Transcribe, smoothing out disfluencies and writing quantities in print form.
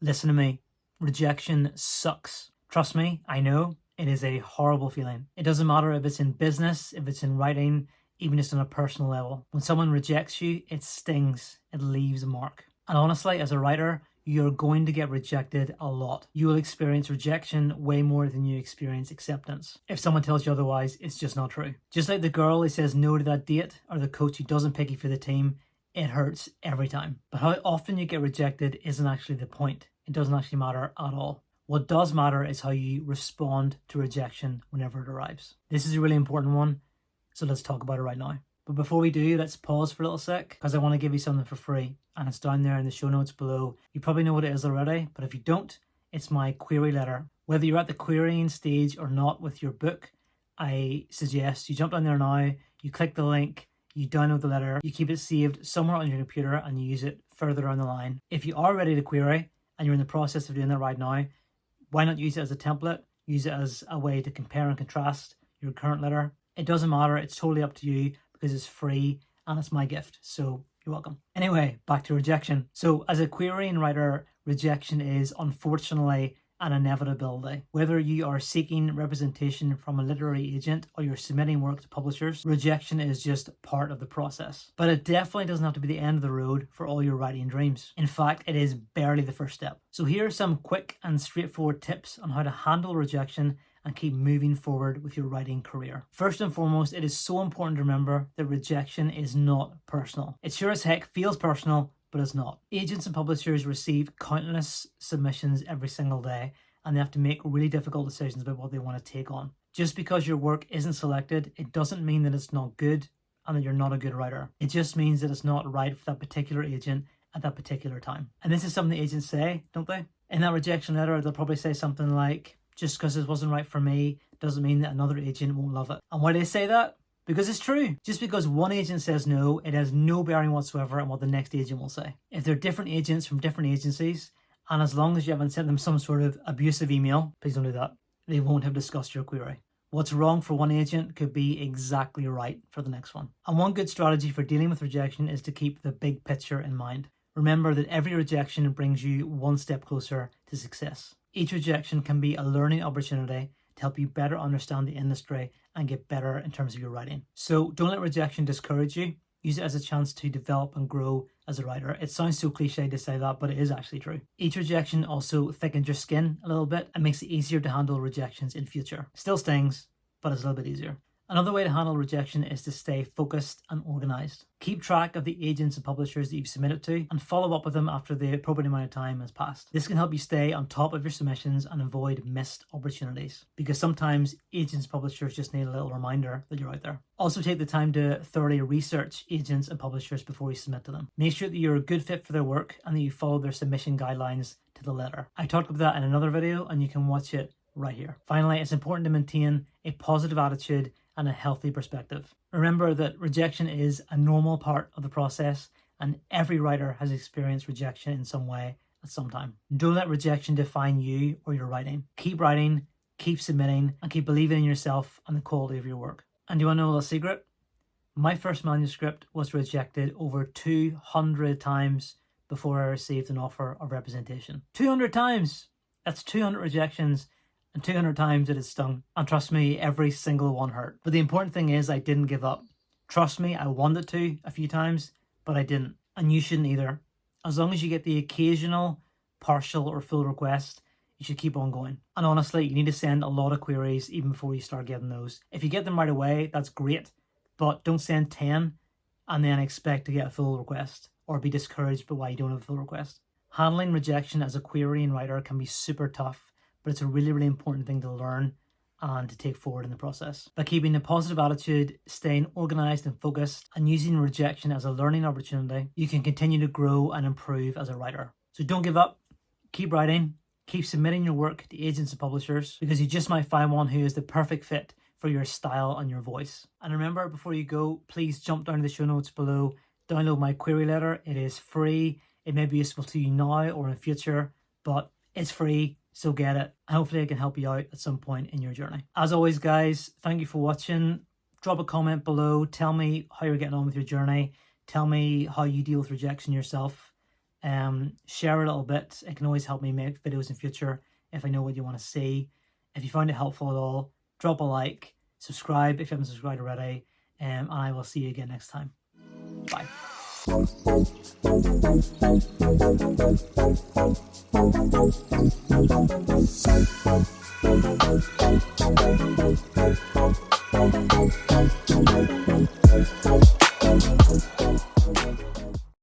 Listen to me. Rejection sucks. Trust me, I know. It is a horrible feeling. It doesn't matter if it's in business, if it's in writing, even just on a personal level. When someone rejects you, it stings. It leaves a mark. And honestly, as a writer, you're going to get rejected a lot. You will experience rejection way more than you experience acceptance. If someone tells you otherwise, it's just not true. Just like the girl who says no to that date, or the coach who doesn't pick you for the team, it hurts every time. But how often you get rejected isn't actually the point. It doesn't actually matter at all. What does matter is how you respond to rejection whenever it arrives. This is a really important one, so let's talk about it right now. But before we do, let's pause for a little sec, because I want to give you something for free, and it's down there in the show notes below. You probably know what it is already, but if you don't, it's my query letter. Whether you're at the querying stage or not with your book, I suggest you jump down there now, you click the link, you download the letter, you keep it saved somewhere on your computer, and you use it further down the line. If you are ready to query, and you're in the process of doing that right now, why not use it as a template? Use it as a way to compare and contrast your current letter. It doesn't matter, it's totally up to you, because it's free and it's my gift, so you're welcome. Anyway, back to rejection. So as a querying writer, rejection is unfortunately an inevitability. Whether you are seeking representation from a literary agent or you're submitting work to publishers, rejection is just part of the process. But it definitely doesn't have to be the end of the road for all your writing dreams. In fact, it is barely the first step. So here are some quick and straightforward tips on how to handle rejection and keep moving forward with your writing career. First and foremost, it is so important to remember that rejection is not personal. It sure as heck feels personal, but it's not. Agents and publishers receive countless submissions every single day, and they have to make really difficult decisions about what they want to take on. Just because your work isn't selected, it doesn't mean that it's not good and that you're not a good writer. It just means that it's not right for that particular agent at that particular time. And this is something the agents say, don't they? In that rejection letter, they'll probably say something like, just because it wasn't right for me doesn't mean that another agent won't love it. And why do they say that? Because it's true. Just because one agent says no, it has no bearing whatsoever on what the next agent will say. If they're different agents from different agencies, and as long as you haven't sent them some sort of abusive email, please don't do that, they won't have discussed your query. What's wrong for one agent could be exactly right for the next one. And one good strategy for dealing with rejection is to keep the big picture in mind. Remember that every rejection brings you one step closer to success. Each rejection can be a learning opportunity to help you better understand the industry and get better in terms of your writing. So don't let rejection discourage you. Use it as a chance to develop and grow as a writer. It sounds so cliche to say that, but it is actually true. Each rejection also thickens your skin a little bit and makes it easier to handle rejections in future. Still stings, but it's a little bit easier. Another way to handle rejection is to stay focused and organized. Keep track of the agents and publishers that you've submitted to and follow up with them after the appropriate amount of time has passed. This can help you stay on top of your submissions and avoid missed opportunities, because sometimes agents and publishers just need a little reminder that you're out there. Also take the time to thoroughly research agents and publishers before you submit to them. Make sure that you're a good fit for their work and that you follow their submission guidelines to the letter. I talked about that in another video and you can watch it right here. Finally, it's important to maintain a positive attitude and a healthy perspective. Remember that rejection is a normal part of the process, and every writer has experienced rejection in some way at some time. Don't let rejection define you or your writing. Keep writing, keep submitting, and keep believing in yourself and the quality of your work. And do you want to know a little secret? My first manuscript was rejected over 200 times before I received an offer of representation. 200 times! That's 200 rejections, and 200 times it has stung. And trust me, every single one hurt. But the important thing is I didn't give up. Trust me, I wanted to a few times, but I didn't. And you shouldn't either. As long as you get the occasional partial or full request, you should keep on going. And honestly, you need to send a lot of queries even before you start getting those. If you get them right away, that's great. But don't send 10 and then expect to get a full request or be discouraged by why you don't have a full request. Handling rejection as a querying writer can be super tough, but it's a really, really important thing to learn and to take forward in the process. By keeping a positive attitude, staying organized and focused, and using rejection as a learning opportunity, you can continue to grow and improve as a writer. So don't give up, keep writing, keep submitting your work to agents and publishers, because you just might find one who is the perfect fit for your style and your voice. And remember, before you go, please jump down to the show notes below, download my query letter. It is free. It may be useful to you now or in the future, but it's free. So get it. Hopefully I can help you out at some point in your journey. As always, guys, thank you for watching. Drop a comment below. Tell me how you're getting on with your journey. Tell me how you deal with rejection yourself. Share a little bit. It can always help me make videos in future if I know what you want to see. If you found it helpful at all, drop a like, subscribe if you haven't subscribed already, and I will see you again next time. Bye.